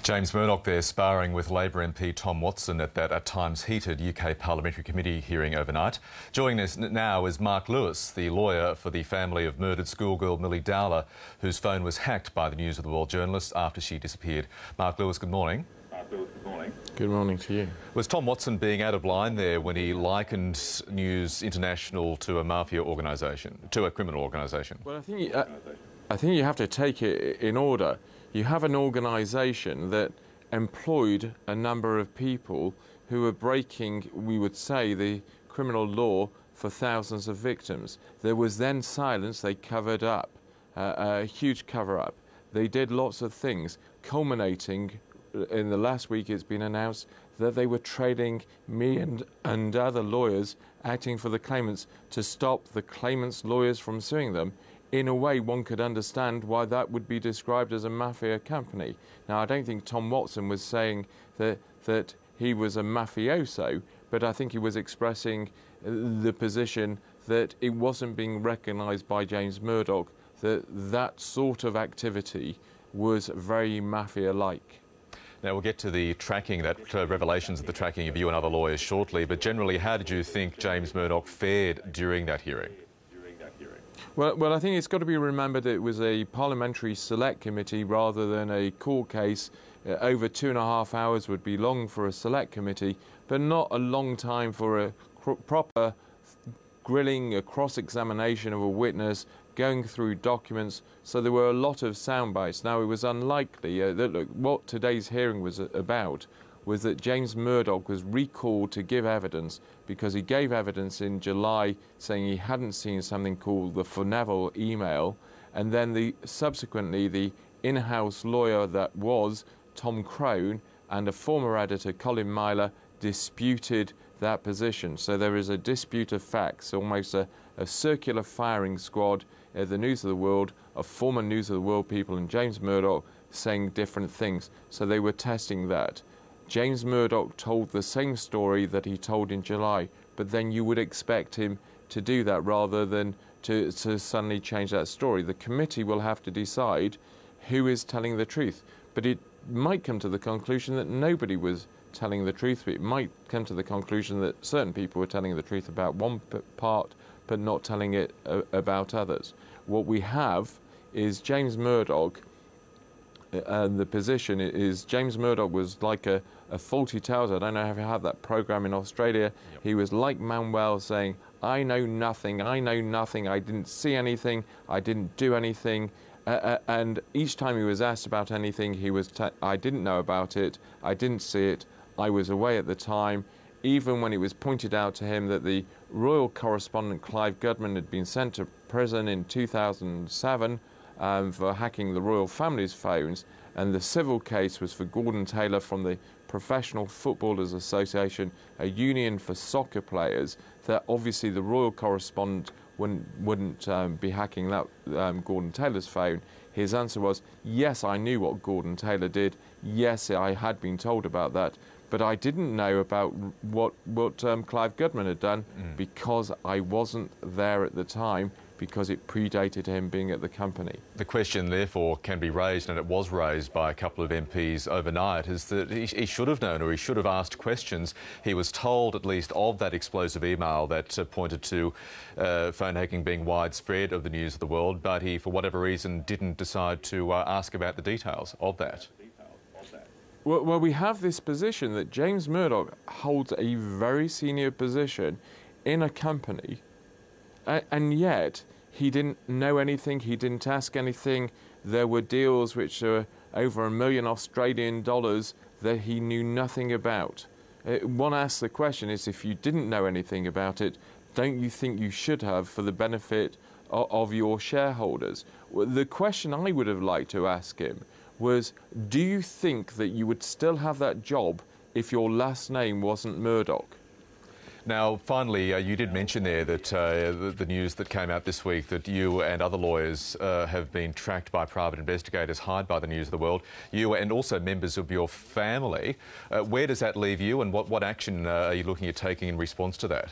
James Murdoch there sparring with Labor MP Tom Watson at that at times heated UK Parliamentary Committee hearing overnight. Joining us now is Mark Lewis, the lawyer for the family of murdered schoolgirl Millie Dowler, whose phone was hacked by the News of the World journalist after she disappeared. Mark Lewis, good morning. Good morning to you. Was Tom Watson being out of line there when he likened News International to a mafia organisation, to a criminal organisation? Well, I think you have to take it in order. You have an organisation that employed a number of people who were breaking, we would say, the criminal law for thousands of victims. There was then silence. They covered up, a huge cover-up. They did lots of things, culminating in the last week it's been announced that they were trading me and other lawyers acting for the claimants to stop the claimants' lawyers from suing them. In a way, one could understand why that would be described as a mafia company. Now, I don't think Tom Watson was saying that he was a mafioso, but I think he was expressing the position that it wasn't being recognised by James Murdoch that that sort of activity was very mafia-like. Now, we'll get to the tracking, revelations of the tracking of you and other lawyers shortly, but generally, how did you think James Murdoch fared during that hearing? Well, I think it's got to be remembered that it was a parliamentary select committee rather than a court case. Over 2.5 hours would be long for a select committee, but not a long time for a proper grilling, a cross-examination of a witness, going through documents. So there were a lot of sound bites. Now, it was unlikely that, look, what today's hearing was about was that James Murdoch was recalled to give evidence because he gave evidence in July saying he hadn't seen something called the Neville email, and then subsequently the in-house lawyer that was Tom Crone and a former editor, Colin Myler, disputed that position. So there is a dispute of facts, almost a circular firing squad at the News of the World, of former News of the World people and James Murdoch saying different things. So they were testing that. James Murdoch told the same story that he told in July, but then you would expect him to do that rather than to suddenly change that story. The committee will have to decide who is telling the truth, but it might come to the conclusion that nobody was telling the truth. It might come to the conclusion that certain people were telling the truth about one part, but not telling it about others. What we have is James Murdoch. And the position is James Murdoch was like a faulty tales. I don't know if you had that program in Australia. Yep. He was like Manuel saying, I know nothing, I didn't see anything, I didn't do anything. And each time he was asked about anything, he was, I didn't know about it, I didn't see it, I was away at the time. Even when it was pointed out to him that the royal correspondent Clive Goodman had been sent to prison in 2007, for hacking the royal family's phones, and the civil case was for Gordon Taylor from the Professional Footballers Association, a union for soccer players, that obviously the royal correspondent wouldn't be hacking that Gordon Taylor's phone. His answer was, yes, I knew what Gordon Taylor did, yes, I had been told about that, but I didn't know about what Clive Goodman had done because I wasn't there at the time, because it predated him being at the company. The question, therefore, can be raised, and it was raised by a couple of MPs overnight, is that he should have known, or he should have asked questions. He was told, at least, of that explosive email that pointed to phone hacking being widespread of the News of the World, but he, for whatever reason, didn't decide to ask about the details of that. Well, we have this position that James Murdoch holds a very senior position in a company, and yet he didn't know anything, he didn't ask anything. There were deals which were over $1 million Australian that he knew nothing about. One asks the question is, if you didn't know anything about it, don't you think you should have for the benefit of your shareholders? The question I would have liked to ask him was, do you think that you would still have that job if your last name wasn't Murdoch? Now, finally, you did mention there that the news that came out this week that you and other lawyers have been tracked by private investigators, hired by the News of the World, you and also members of your family. Where does that leave you, and what action are you looking at taking in response to that?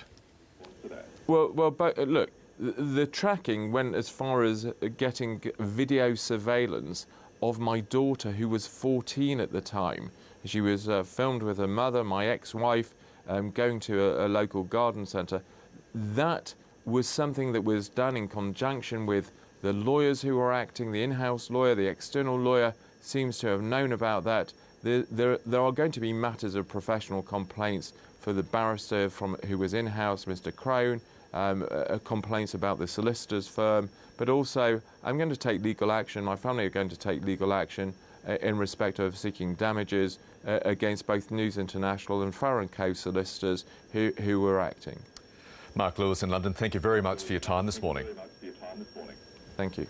Well, look, the tracking went as far as getting video surveillance of my daughter, who was 14 at the time. She was filmed with her mother, my ex-wife, going to a local garden centre. That was something that was done in conjunction with the lawyers who were acting. The in-house lawyer, the external lawyer seems to have known about that. There are going to be matters of professional complaints for the barrister who was in-house, Mr. Crone, complaints about the solicitor's firm, but also I'm going to take legal action, my family are going to take legal action in respect of seeking damages against both News International and Farrer & Co solicitors who were acting. Mark Lewis in London, thank you very much for your time this morning. Thank you.